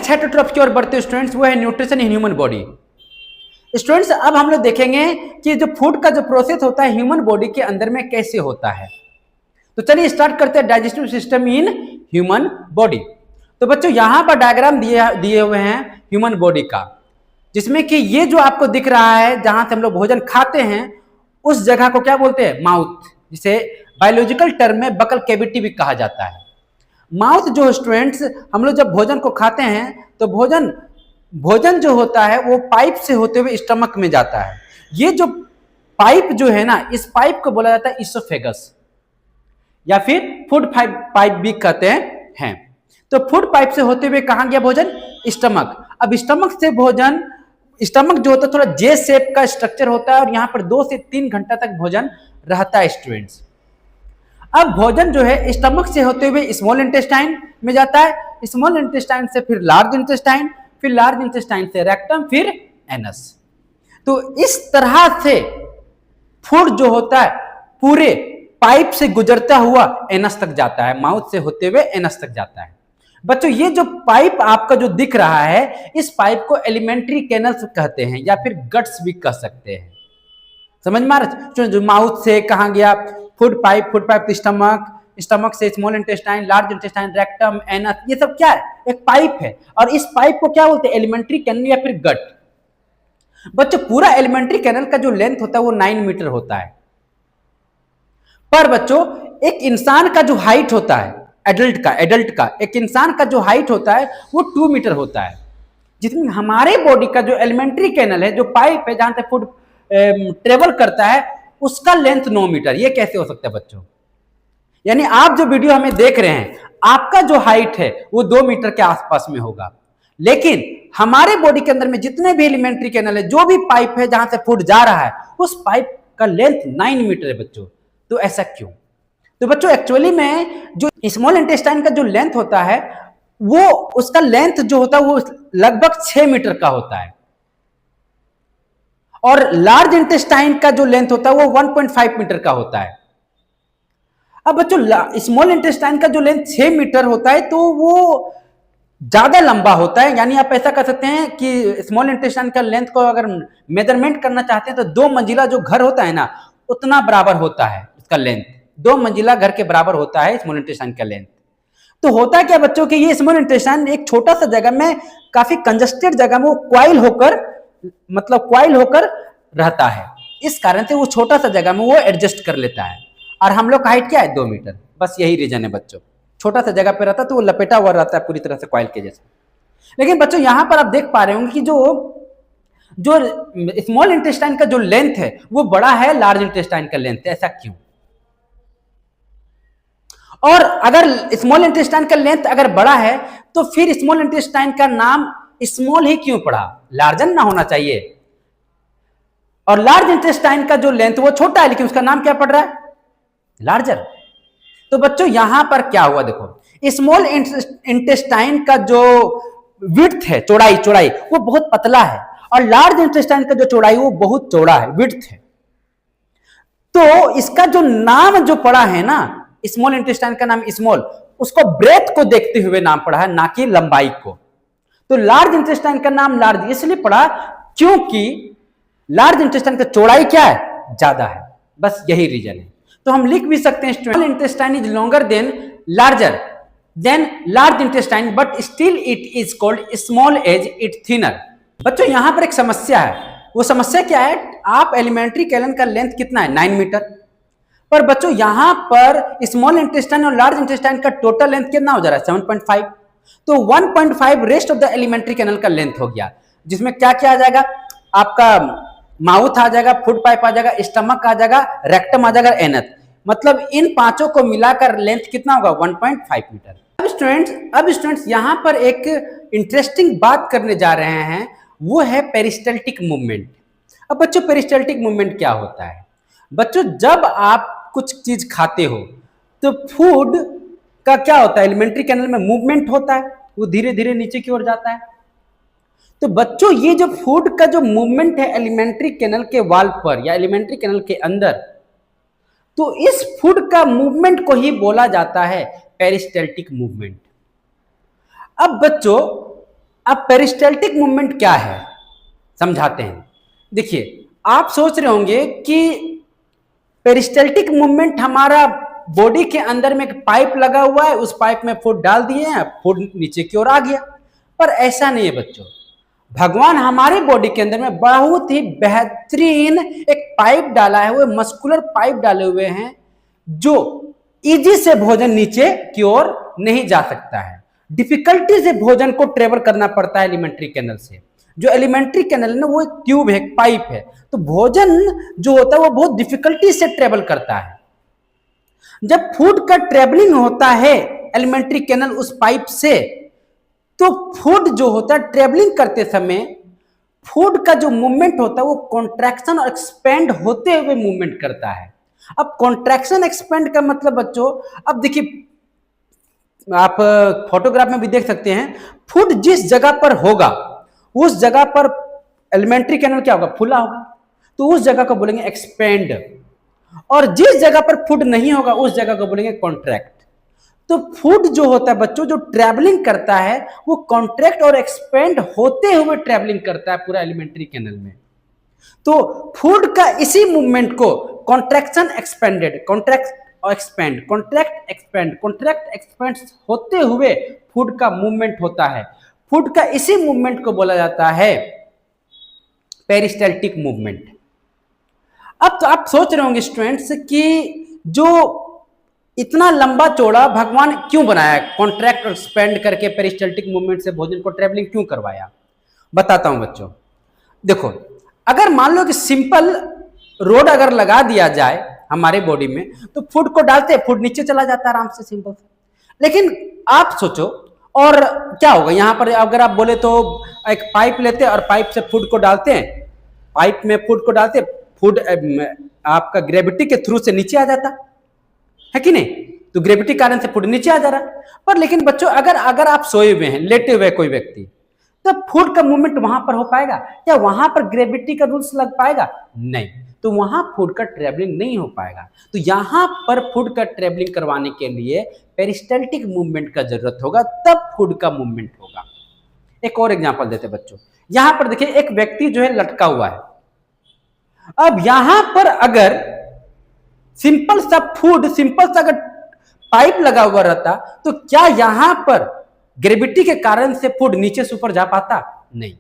Next हेटेरोट्रॉफी की ओर बढ़ते students, वो है nutrition in human body. Students अब हम लोग देखेंगे कि जो फूड का जो प्रोसेस होता है ह्यूमन बॉडी के अंदर में कैसे होता है। तो चलिए स्टार्ट करते हैं digestive system in human body. तो बच्चों यहां पर डायग्राम दिए हुए हैं ह्यूमन बॉडी का, जिसमें कि ये जो आपको दिख रहा है जहां से हम लोग भोजन खाते हैं उस जगह को क्या बोलते हैं, माउथ, जिसे बायोलॉजिकल टर्म में बकल कैविटी भी कहा जाता है। माउथ जो स्टूडेंट्स हम लोग जब भोजन को खाते हैं तो भोजन जो होता है वो पाइप से होते हुए स्टमक में जाता है। ये जो पाइप जो है ना, इस पाइप को बोला जाता है इसोफेगस या फिर फूड पाइप भी कहते हैं। तो फूड पाइप से होते हुए कहां गया भोजन, स्टमक। अब स्टमक से भोजन, स्टमक जो होता है थोड़ा जे शेप का स्ट्रक्चर होता है और यहां पर 2 से 3 घंटा तक भोजन रहता है स्टूडेंट्स। अब भोजन जो है स्टमक से होते हुए स्मॉल इंटेस्टाइन में जाता है, स्मॉल इंटेस्टाइन से फिर लार्ज इंटेस्टाइन, फिर लार्ज इंटेस्टाइन से रेक्टम, फिर एनस। तो इस तरह से फूड जो होता है पूरे पाइप से गुजरता हुआ एनस तक जाता है, माउथ से होते हुए एनस तक जाता है। बच्चों ये जो पाइप आपका जो दिख रहा है, इस पाइप को एलिमेंट्री कैनल्स कहते हैं या फिर गट्स भी कह सकते हैं। समझ में आ रहा है? जो माउथ से कहां गया, फूड पाइप तो स्टमक, स्टमक से small intestine, large intestine, rectum, anus, ये सब क्या है, एक पाइप है। और इस पाइप को क्या बोलते हैं, एलिमेंट्री कैनल या फिर गट। बच्चों पूरा एलिमेंट्री कैनल का जो लेंथ होता है वो 9 मीटर होता है। पर बच्चों एक इंसान का जो हाइट होता है, एडल्ट का एक इंसान का जो हाइट होता है वो 2 मीटर होता है। जितनी हमारे बॉडी का जो एलिमेंट्री कैनल है, जो पाइप है जहां से फूड ट्रेवल करता है, उसका लेंथ 9 मीटर। ये कैसे हो सकता है बच्चों? यानी आप जो वीडियो हमें देख रहे हैं, आपका जो हाइट है वो 2 मीटर के आसपास में होगा, लेकिन हमारे बॉडी के अंदर में जितने भी एलिमेंट्री कैनल है, जो भी पाइप है जहां से फूड जा रहा है, उस पाइप का लेंथ 9 मीटर है बच्चों। तो ऐसा क्यों? तो बच्चों एक्चुअली में जो स्मॉल इंटेस्टाइन का जो लेंथ होता है वो, उसका लेंथ जो होता है वो लगभग 6 मीटर का होता है, और लार्ज इंटेस्टाइन का जो लेंथ होता है वो 1.5 मीटर का होता है। अब बच्चों स्मॉल इंटेस्टाइन का जो लेंथ 6 मीटर होता है तो वो ज्यादा लंबा होता है। यानी आप ऐसा कर सकते हैं कि स्मॉल इंटेस्टाइन का लेंथ को अगर मेजरमेंट करना चाहते हैं तो 2 मंजिला जो घर होता है ना, उतना बराबर होता है इसका लेंथ। 2 मंजिला घर के बराबर होता है स्मॉल इंटेस्टाइन का लेंथ। तो होता क्या बच्चों कि ये स्मॉल इंटेस्टाइन एक छोटा सा जगह में, काफी कंजस्टेड जगह में वो क्वाइल होकर रहता है। इस कारण से वो छोटा सा जगह में वो एडजस्ट कर लेता है। और हम लोग का हाइट क्या है, 2 मीटर। बस यही रीजन है बच्चों, छोटा सा जगह पे रहता है तो वो लपेटा हुआ रहता है पूरी तरह से क्वाइल के जैसे। लेकिन बच्चों यहां पर आप देख पा रहे होंगे कि जो स्मॉल इंटेस्टाइन का जो लेंथ है वो बड़ा है लार्ज इंटेस्टाइन का लेंथ। ऐसा क्यों? और अगर स्मॉल इंटेस्टाइन का लेंथ अगर बड़ा है तो फिर स्मॉल इंटेस्टाइन का नाम स्मॉल ही क्यों पड़ा? लार्जर ना होना चाहिए। और लार्ज इंटेस्टाइन का जो लेंथ वो छोटा है, लेकिन उसका नाम क्या पड़ रहा है, लार्जर। तो बच्चों यहां पर क्या हुआ, देखो स्मॉल इंटेस्टाइन का जो विड्थ है, चौड़ाई वो बहुत पतला है, और लार्ज इंटेस्टाइन का जो चौड़ाई वो बहुत चौड़ा है, विड्थ है। तो इसका जो नाम जो पड़ा है ना, स्मॉल इंटेस्टाइन का नाम स्मॉल, उसको ब्रेथ को देखते हुए नाम पड़ा है, ना कि लंबाई को। तो लार्ज इंटेस्टाइन का नाम लार्ज इसलिए पड़ा क्योंकि लार्ज इंटेस्टाइन का चौड़ाई क्या है, ज्यादा है। बस यही रीजन है। तो हम लिख भी सकते हैं small intestine is longer than larger than large intestine, but still it is called small as it thinner. बच्चों यहां पर एक समस्या है। वो समस्या क्या है? आप एलिमेंट्री कैनल का लेंथ कितना है, 9 मीटर, पर बच्चों यहां पर स्मॉल इंटेस्टाइन और लार्ज इंटेस्टाइन का टोटल लेंथ कितना हो जा रहा है, 7.5। तो 1.5 rest of the alimentary canal का लेंथ हो गया, जिसमें क्या क्या आ जाएगा, आपका माउथ आ जाएगा, फूड पाइप आ जाएगा, स्टमक आ जाएगा, रेक्टम आ जाएगा, एनस। मतलब इन पांचों को मिलाकर लेंथ कितना होगा, 1.5 मीटर। अब स्टूडेंट्स यहां पर एक इंटरेस्टिंग बात करने जा रहे हैं, वो है पेरिस्टल्टिक मूवमेंट। अब बच्चों पेरिस्टल्टिक मूवमेंट क्या होता है? बच्चों जब आप कुछ चीज खाते हो तो फूड का क्या होता है, एलिमेंट्री कैनल में मूवमेंट होता है, वो धीरे धीरे नीचे की ओर जाता है। तो बच्चों ये जो फूड का जो मूवमेंट है एलिमेंट्री कैनल के वाल पर या एलिमेंट्री कैनल के अंदर, तो इस फूड का मूवमेंट को ही बोला जाता है पेरिस्टल्टिक मूवमेंट। अब बच्चों अब पेरिस्टैल्टिक मूवमेंट क्या है समझाते हैं। देखिए, आप सोच रहे होंगे कि पेरिस्टैल्टिक मूवमेंट हमारा बॉडी के अंदर में एक पाइप लगा हुआ है, उस पाइप में फूड डाल दिए हैं, फूड नीचे की ओर आ गया। पर ऐसा नहीं है बच्चों। भगवान हमारी बॉडी के अंदर में बहुत ही बेहतरीन एक पाइप डाला है, वो मस्कुलर पाइप डाले हुए हैं जो इजी से भोजन नीचे की ओर नहीं जा सकता है। डिफिकल्टी से भोजन को ट्रेवल करना पड़ता है एलिमेंट्री कैनल से। जो एलिमेंट्री कैनल है ना, वो एक ट्यूब है, एक पाइप है, तो भोजन जो होता है वो बहुत डिफिकल्टी से ट्रेवल करता है। जब फूड का ट्रेवलिंग होता है एलिमेंट्री कैनल उस पाइप से, तो फूड जो होता है ट्रेवलिंग करते समय फूड का जो मूवमेंट होता है वो कॉन्ट्रैक्शन और एक्सपेंड होते हुए मूवमेंट करता है। अब कॉन्ट्रैक्शन एक्सपेंड का मतलब बच्चों, अब देखिए आप फोटोग्राफ में भी देख सकते हैं, फूड जिस जगह पर होगा उस जगह पर एलिमेंट्री कैनल क्या होगा, फुला होगा, तो उस जगह को बोलेंगे एक्सपेंड, और जिस जगह पर फूड नहीं होगा उस जगह को बोलेंगे कॉन्ट्रैक्ट। तो फूड जो होता है बच्चों, जो ट्रैवलिंग करता है वो कॉन्ट्रैक्ट और एक्सपेंड होते हुए ट्रैवलिंग करता है पूरा एलिमेंट्री कैनल में। तो फूड का इसी मूवमेंट को कॉन्ट्रैक्शन एक्सपेंडेड, कॉन्ट्रैक्ट और expand, contract expand, contract expand होते हुए फूड का मूवमेंट होता है। फूड का इसी मूवमेंट को बोला जाता है पेरिस्टैल्टिक मूवमेंट। अब तो आप सोच रहे होंगे स्टूडेंट्स कि जो इतना लंबा चौड़ा भगवान क्यों बनाया, कॉन्ट्रैक्ट और एक्सपेंड करके पेरिस्टैल्टिक मूवमेंट से भोजन को ट्रेवलिंग क्यों करवाया, बताता हूं बच्चों। देखो, अगर मान लो कि सिंपल रोड अगर लगा दिया जाए हमारे बॉडी में, तो फूड को डालते हैं, फूड नीचे चला जाता है आराम से, सिंपल से। लेकिन आप सोचो, और क्या होगा यहां पर, अगर आप बोले तो एक पाइप लेते हैं और पाइप से फूड को डालते हैं, पाइप में फूड को डालते हैं, फूड आपका ग्रेविटी के थ्रू से नीचे आ जाता है कि नहीं, तो ग्रेविटी कारण से फूड नीचे आ जा रहा। पर लेकिन बच्चों, अगर आप सोए हुए हैं, लेटे हुए कोई व्यक्ति, तब फूड का मूवमेंट वहां पर हो पाएगा क्या, वहां पर ग्रेविटी का रूल्स लग पाएगा, नहीं, तो वहां फूड का ट्रेवलिंग नहीं हो पाएगा। तो यहां पर फूड का ट्रेवलिंग करवाने के लिए पेरिस्टैल्टिक मूवमेंट का जरूरत होगा, तब फूड का मूवमेंट होगा। एक और एग्जांपल देते बच्चों, यहां पर देखिए एक व्यक्ति जो है लटका हुआ है। अब यहां पर अगर सिंपल सा फूड, सिंपल सा अगर पाइप लगा हुआ रहता, तो क्या यहां पर ग्रेविटी के कारण से फूड नीचे से ऊपर जा पाता, नहीं।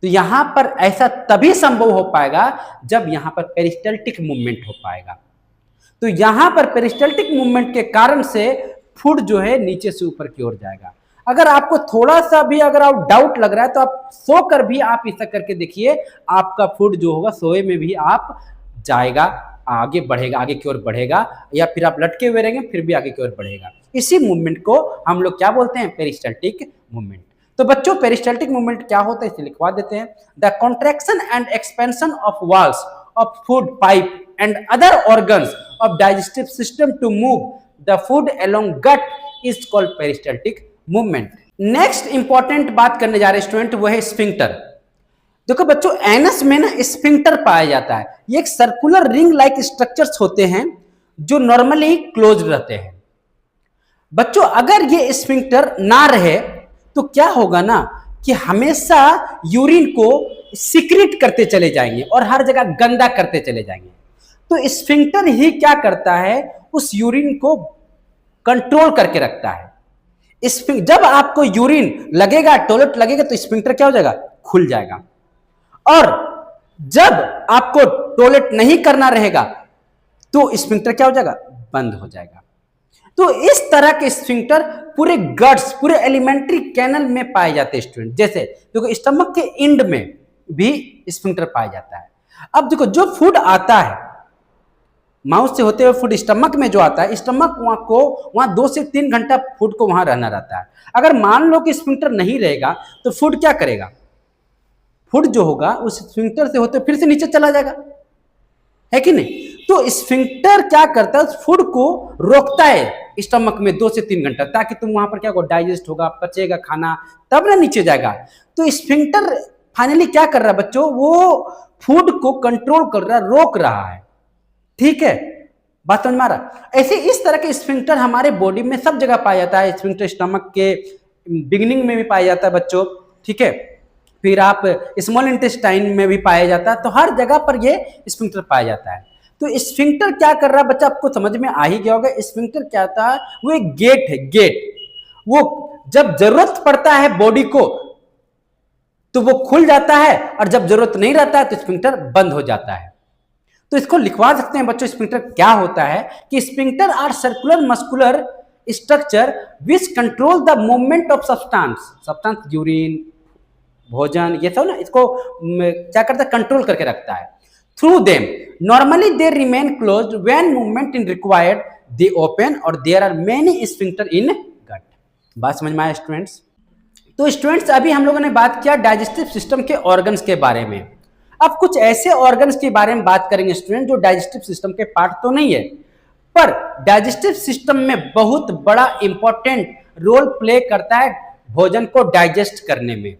तो यहां पर ऐसा तभी संभव हो पाएगा जब यहां पर पेरिस्टैल्टिक मूवमेंट हो पाएगा। तो यहां पर पेरिस्टैल्टिक मूवमेंट के कारण से फूड जो है नीचे से ऊपर की ओर जाएगा। अगर आपको थोड़ा सा भी अगर आप डाउट लग रहा है, तो आप सोकर भी आप ऐसा करके देखिए, आपका फूड जो होगा सोए में भी आप जाएगा, आगे बढ़ेगा, आगे की ओर बढ़ेगा, या फिर आप लटके हुए रहेंगे फिर भी आगे की ओर बढ़ेगा। इसी मूवमेंट को हम लोग क्या बोलते हैं, पेरिस्टैल्टिक मूवमेंट। तो बच्चों, पेरिस्टैल्टिक मूवमेंट क्या होता है इसे लिखवा देते हैं। The contraction and expansion of walls of food pipe and other organs of digestive system to move the food along gut is called peristaltic movement. Next important बात करने जा रहे हैं स्टूडेंट, वो है स्फिंक्टर। देखो बच्चों, एनस में ना स्फिंक्टर पाया जाता है। ये एक सर्कुलर रिंग लाइक स्ट्रक्चर्स होते हैं जो नॉर्मली क्लोज रहते हैं। बच्चों, अगर ये स्फिंक्टर ना रहे तो क्या होगा ना, कि हमेशा यूरिन को सिक्रीट करते चले जाएंगे और हर जगह गंदा करते चले जाएंगे। तो स्फिंक्टर ही क्या करता है, उस यूरिन को कंट्रोल करके रखता है। जब आपको यूरिन लगेगा, टॉयलेट लगेगा, तो स्फिंक्टर क्या हो जाएगा, खुल जाएगा। और जब आपको टॉयलेट नहीं करना रहेगा तो स्फिंक्टर क्या हो जाएगा, बंद हो जाएगा। तो इस तरह के स्फिंक्टर पूरे गट्स, पूरे एलिमेंट्री कैनल में पाए जाते हैं स्टूडेंट। जैसे देखो, स्टमक के एंड में भी स्फिंक्टर पाया जाता है। अब देखो, जो फूड आता है माउथ से होते हुए फूड स्टमक में जो आता है, स्टमक वहां 2 से 3 घंटा फूड को वहां रहना रहता है। अगर मान लो कि स्फिंक्टर नहीं रहेगा तो फूड क्या करेगा, फूड जो होगा उस स्फिंक्टर से होते फिर से नीचे चला जाएगा, है कि नहीं। तो स्फिंक्टर क्या करता है, फूड को रोकता है स्टमक में 2 से 3 घंटा, ताकि तुम वहां पर क्या होगा, डाइजेस्ट होगा, पचेगा खाना, तब ना नीचे जाएगा। तो स्फिंक्टर फाइनली क्या कर रहा है बच्चों, वो फूड को कंट्रोल कर रहा है, रोक रहा है। ठीक है, बात समझ में आ रहा। ऐसे इस तरह के स्फिंक्टर हमारे बॉडी में सब जगह पाया जाता है। स्फिंक्टर स्टमक के बिगिनिंग में भी पाया जाता है बच्चों, ठीक है, फिर आप स्मॉल इंटेस्टाइन में भी पाया जाता है, तो हर जगह पर ये स्फिंक्टर पाया जाता है। तो स्फिंक्टर क्या कर रहा है बच्चा, आपको समझ में आ ही गया होगा। स्फिंक्टर क्या था, वो एक गेट है, गेट। वो जब जरूरत पड़ता है बॉडी को तो वो खुल जाता है, और जब जरूरत नहीं रहता है तो स्फिंक्टर बंद हो जाता है। तो इसको लिखवा सकते हैं बच्चों, स्फिंक्टर क्या होता है कि sphincter are circular muscular structure which control the movement of substance, urine, भोजन, ये सब ना इसको क्या करता है, कंट्रोल करके रखता है। Through them normally they remain closed when movement in required they open, और देयर आर मेनी स्फिंक्टर इन गट। बात समझ में आया स्टूडेंट्स? तो स्टूडेंट्स अभी हम लोगों ने बात किया डाइजेस्टिव सिस्टम के ऑर्गन्स के बारे में। अब कुछ ऐसे ऑर्गन्स के बारे में बात करेंगे स्टूडेंट जो डाइजेस्टिव सिस्टम के पार्ट तो नहीं है, पर डाइजेस्टिव सिस्टम में बहुत बड़ा इंपॉर्टेंट रोल प्ले करता है भोजन को डाइजेस्ट करने में।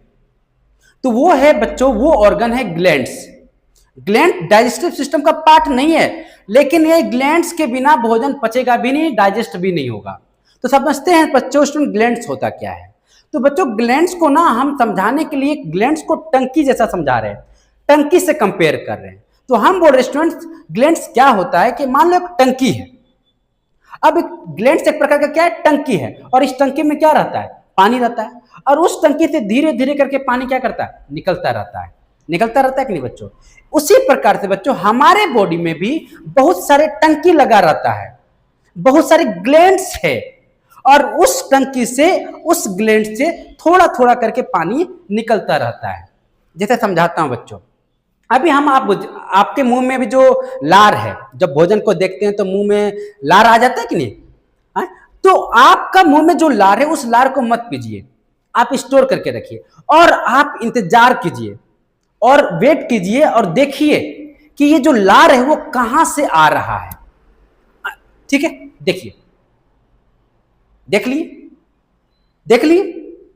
तो वो है बच्चों, वो ऑर्गन है ग्लैंड्स। ग्लैंड डाइजेस्टिव सिस्टम का पार्ट नहीं है, लेकिन ये ग्लैंड्स के बिना भोजन पचेगा भी नहीं, डाइजेस्ट भी नहीं होगा। तो समझते हैं बच्चों स्टूडेंट ग्लैंड्स होता क्या है। तो बच्चों ग्लैंड्स को ना हम समझाने के लिए ग्लैंड्स को टंकी जैसा समझा रहे हैं, टंकी से कंपेयर कर रहे हैं। तो हम बोल रहे स्टूडेंट्स ग्लैंड्स क्या होता है कि मान लो एक टंकी है। अब ग्लैंड्स एक प्रकार का क्या है, टंकी है, और इस टंकी में क्या रहता है, पानी रहता है, और उस टंकी से धीरे धीरे करके पानी क्या करता है, निकलता रहता है कि नहीं बच्चों। उसी प्रकार से बच्चों हमारे बॉडी में भी बहुत सारे टंकी लगा रहता है, बहुत सारे ग्लैंड्स है, और उस टंकी से, उस ग्लैंड से थोड़ा थोड़ा करके पानी निकलता रहता है। जैसे समझाता हूं बच्चों, अभी हम आपके मुंह में भी जो लार है, जब भोजन को देखते हैं तो मुंह में लार आ जाता है कि नहीं, है? तो आपका मुंह में जो लार है उस लार को मत पीजिए, आप स्टोर करके रखिए, और आप इंतजार कीजिए और वेट कीजिए और देखिए कि ये जो लार है वो कहां से आ रहा है। ठीक है, देखिए, देख लिए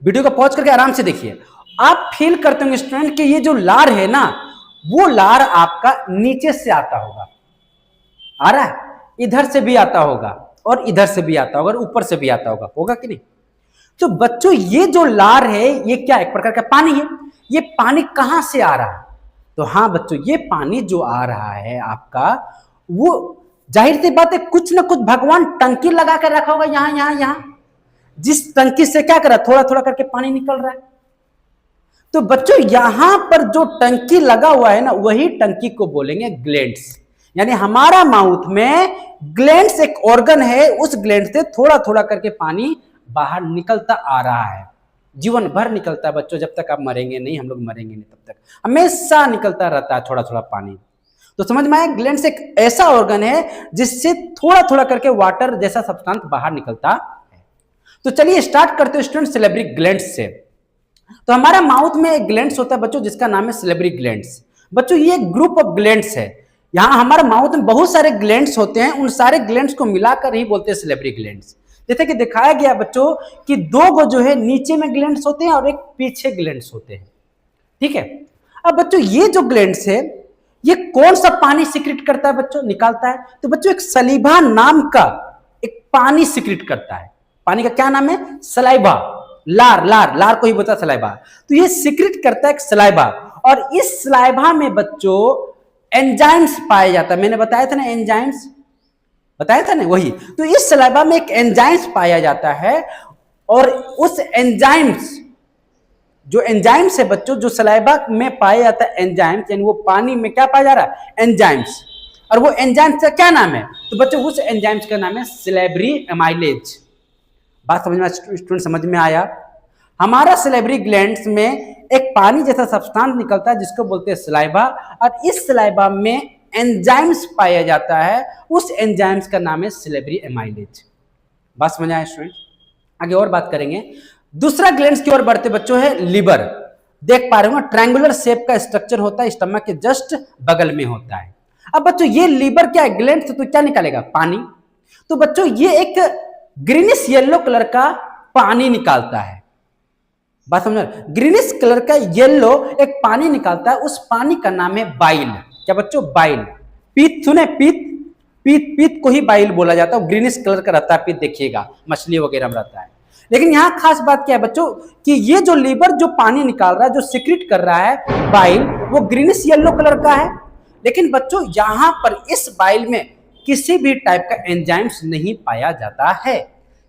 वीडियो को पॉज करके आराम से देखिए। आप फील करते होंगे स्टूडेंट कि ये जो लार है ना, वो लार आपका नीचे से आता होगा, आ रहा है, इधर से भी आता होगा और इधर से भी आता होगा और ऊपर से भी आता होगा कि नहीं। तो बच्चों ये जो लार है ये क्या, एक प्रकार का पानी है। ये पानी कहां से आ रहा है, तो हाँ बच्चों ये पानी जो आ रहा है आपका, वो जाहिर सी बात है कुछ ना कुछ भगवान टंकी लगा कर रखा होगा यहां, जिस टंकी से क्या कर रहा है, थोड़ा थोड़ा करके पानी निकल रहा है। तो बच्चों यहां पर जो टंकी लगा हुआ है ना, वही टंकी को बोलेंगे ग्लैंड्स। यानी हमारा माउथ में ग्लैंड्स एक ऑर्गन है, उस ग्लैंड से थोड़ा थोड़ा करके पानी बाहर निकलता आ रहा है, जीवन भर निकलता है बच्चों, जब तक आप मरेंगे नहीं, हम लोग मरेंगे नहीं तब तक हमेशा निकलता रहता है थोड़ा थोड़ा पानी। तो समझ में आया, ग्लैंड्स एक ऐसा ऑर्गन है जिससे थोड़ा थोड़ा करके वाटर जैसा सब्सटेंस बाहर निकलता है। तो चलिए स्टार्ट करते हैं स्टूडेंट सिलेब्री ग्लैंड्स से। तो हमारा माउथ में एक ग्लैंड्स होता है बच्चों जिसका नाम है सिलेब्री ग्लैंड्स। बच्चों ये एक ग्रुप ऑफ ग्लैंड्स है, यहाँ हमारे माउथ में बहुत सारे ग्लैंड्स होते हैं, उन सारे ग्लैंड्स को मिलाकर ही बोलते हैं सिलेब्री ग्लैंड्स। जैसे कि दिखाया गया बच्चों कि दो गो जो है नीचे में ग्लैंड्स होते हैं और एक पीछे ग्लैंड्स होते हैं, ठीक है। अब बच्चों ये जो ग्लैंड्स है ये कौन सा पानी सिक्रेट करता है बच्चों, निकालता है, तो बच्चों एक सलीवा नाम का एक पानी सिक्रेट करता है। पानी का क्या नाम है, सलाइवा, लार को ही बोलता है सलाइवा। तो ये सिक्रेट करता है एक सलाइवा, और इस सलाइवा में बच्चों एंजाइम्स पाया जाता है। मैंने बताया था ना एंजाइम्स, बताया था ना वही। तो इस सलाइवा में एक एंजाइम्स पाया जाता है, और उस एंजाइम्स, जो एंजाइम्स है बच्चों, जो सलाइवा में पाया जाता है एंजाइम्स, यानी वो पानी में क्या पाया जा रहा है, एंजाइम्स, और वो एंजाइम्स का क्या नाम है, तो बच्चों उस एंजाइम्स का नाम है सिलेब्री एमाइलेज। बात समझ में, स्टूडेंट समझ में आया। हमारा सिलेब्री ग्लैंड्स में एक पानी जैसा सब्सटेंस निकलता है जिसको बोलते हैं सलाइवा, और इस सलाइवा में एंजाइम्स पाया जाता है, उस एंजाइम्स का नाम है सिलेब्री एमाइलेज। बात समझ आया स्टूडेंट, आगे और बात करेंगे। दूसरा ग्लैंड्स की ओर बढ़ते बच्चों है लीवर। देख पा रहे हो ट्रायंगुलर शेप का स्ट्रक्चर होता है, स्टमक के जस्ट बगल में होता है। अब बच्चों ये लीवर क्या है, ग्लैंड से तो क्या निकालेगा, पानी। तो बच्चों ये एक ग्रीनिश येलो कलर का पानी निकालता है। बात समझ, ग्रीनिश कलर का येलो एक पानी निकालता है, उस पानी का नाम है बाइल। क्या बच्चों, बाइल। पीत सुने, पीत को ही बाइल बोला जाता है। ग्रीनिश कलर का रहता है पीत, देखिएगा मछली वगैरह में रहता है। लेकिन यहाँ खास बात क्या है बच्चों कि ये जो लीवर जो पानी निकाल रहा है, जो सिक्रेट कर रहा है बाइल, वो ग्रीनिश येलो कलर का है। लेकिन बच्चों यहाँ पर इस बाइल में किसी भी टाइप का एंजाइम्स नहीं पाया जाता है।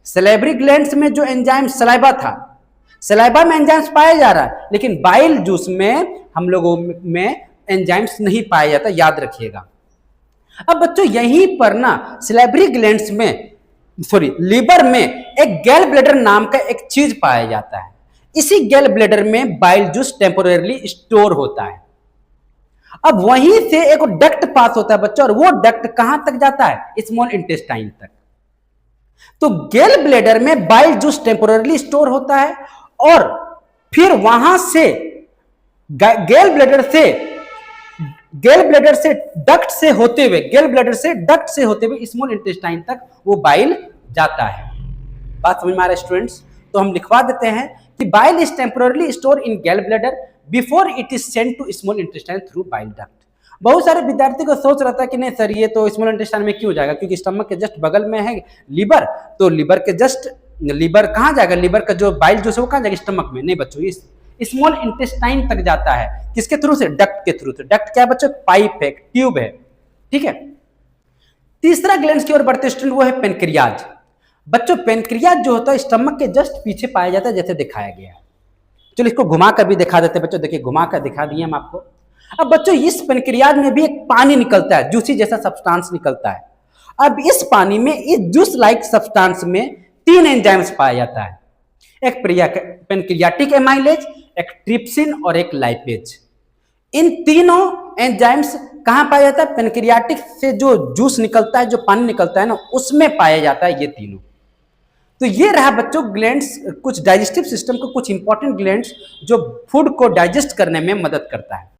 सलेवरी ग्लैंड्स में जो एंजाइम सलाइवा था, सलाइवा में एंजाइम्स पाया जा रहा है, लेकिन बाइल जूस में हम लोगों में एंजाइम्स नहीं पाया जाता, याद रखिएगा। अब बच्चों यहीं पर ना सलेवरी ग्लैंड्स में, सॉरी लीवर में एक गैल ब्लैडर नाम का एक चीज पाया जाता है। इसी गैल ब्लैडर में बाइल जूस टेम्पोरेरली स्टोर होता है। अब वहीं से एक डक्ट पास होता है बच्चों, और वो डक्ट कहां तक जाता है? स्मॉल इंटेस्टाइन तक। तो गैल ब्लैडर में बाइल जूस टेम्पोरेरली स्टोर होता है, और फिर वहां से गैल ब्लैडर से डक्ट से होते हुए, गैल ब्लैडर से डक्ट से होते हुए स्मॉल इंटेस्टाइन तक वो बाइल जाता है। बात समझ में आ रहा है स्टूडेंट्स? तो हम लिखवा देते हैं कि bile is temporally store in gall bladder before it is sent to small intestine through bile duct. बहुत सारे विद्यार्थी को सोच रहा था कि नहीं सर ये तो स्मॉल इंटेस्टाइन में क्यों जाएगा, क्योंकि स्टमक के जस्ट बगल में है लीवर, तो लीवर के जस्ट, लीवर कहाँ जाएगा, लीवर का जो बाइल जो है वो कहाँ जाएगा? स्टमक में। नहीं बच्चों, इस स्मॉल इंटेस्टाइन तक जाता है। किसके थ्रू से? डक्ट के थ्रू से। डक्ट क्या है बच्चों? पाइप है, ट्यूब है, ठीक है। तीसरा ग्लैंड की ओर बढ़ते स्टूडेंट, वो है पेनक्रियाज। बच्चों पेनक्रियाज जो होता है स्टमक के जस्ट पीछे पाया जाता है, जैसे दिखाया गया है। चलो इसको घुमा कर भी दिखा देते हैं बच्चों, देखिए घुमा कर दिखा दिए हम आपको। अब बच्चों इस पेनक्रियाज में भी एक पानी निकलता है, जूसी जैसा सब्सटेंस निकलता है। अब इस पानी में, इस जूस लाइक सब्सटेंस में 3 एंजाइम्स पाया जाता है, एक पेनक्रियाटिक एमाइलेज, एक ट्रिप्सिन और एक लाइपेज। इन तीनों एंजाइम्स कहां पाया जाता है? पेनक्रियाटिक से जो जूस निकलता है, जो पानी निकलता है ना, उसमें पाया जाता है ये तीनों। तो ये रहा बच्चों ग्लैंड्स, कुछ डाइजेस्टिव सिस्टम को कुछ इंपॉर्टेंट ग्लैंड्स जो फूड को डाइजेस्ट करने में मदद करता है।